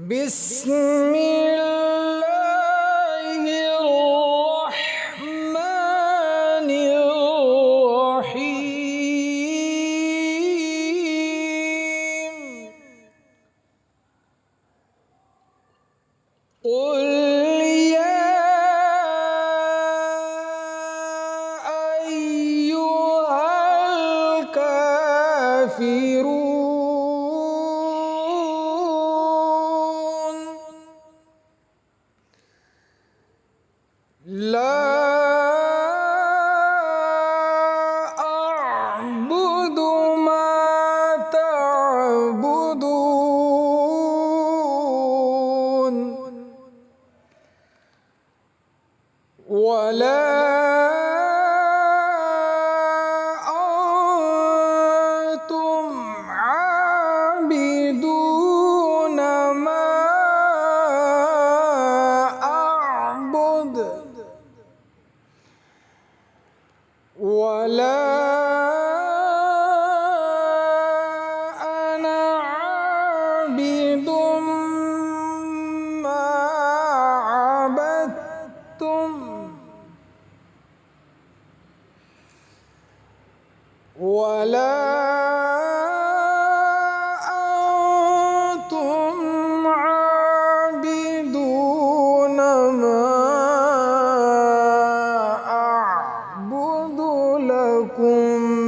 بسم الله الرحمن الرحيم قل يا أيها الكافرون لا أعبد ما تعبدون ولا أنتم عابدون ما أعبد ولا أنا عابد ما عبدتم ولا أنتم عابدون ما أعبد لكم